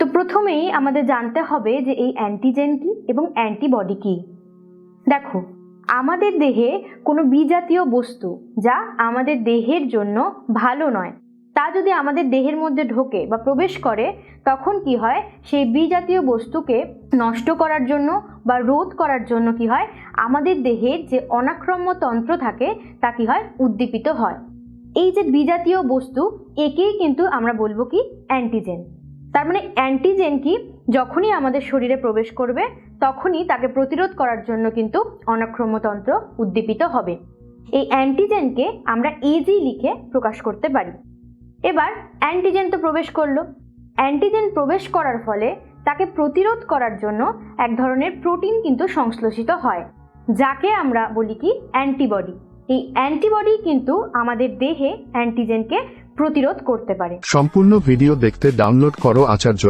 তো প্রথমেই আমাদের জানতে হবে যে এই অ্যান্টিজেন কি এবং অ্যান্টিবডি কি। দেখো, আমাদের দেহে কোনো বিজাতীয় বস্তু যা আমাদের দেহের জন্য ভালো নয় তা যদি আমাদের দেহের মধ্যে ঢোকে বা প্রবেশ করে, তখন কি হয়, সেই বিজাতীয় বস্তুকে নষ্ট করার জন্য বা রোধ করার জন্য কি হয়, আমাদের দেহের যে অনাক্রম্য তন্ত্র থাকে তা কি হয়, উদ্দীপিত হয়। এই যে বিজাতীয় বস্তু, একেই কিন্তু আমরা বলবো কি অ্যান্টিজেন। তার মানে অ্যান্টিজেন কি, যখনই আমাদের শরীরে প্রবেশ করবে তখনই তাকে প্রতিরোধ করার জন্য কিন্তু অনাক্রম্যতন্ত্র উদ্দীপিত হবে। এই অ্যান্টিজেনকে আমরা এজি লিখে প্রকাশ করতে পারি। এবার অ্যান্টিজেন তো প্রবেশ করলো, অ্যান্টিজেন প্রবেশ করার ফলে তাকে প্রতিরোধ করার জন্য এক ধরনের প্রোটিন কিন্তু সংশ্লেষিত হয়, যাকে আমরা বলি কি অ্যান্টিবডি। এই অ্যান্টিবডি কিন্তু আমাদের দেহে অ্যান্টিজেনকে প্রতিরোধ করতে পারে। সম্পূর্ণ ভিডিও দেখতে ডাউনলোড করো আচার্য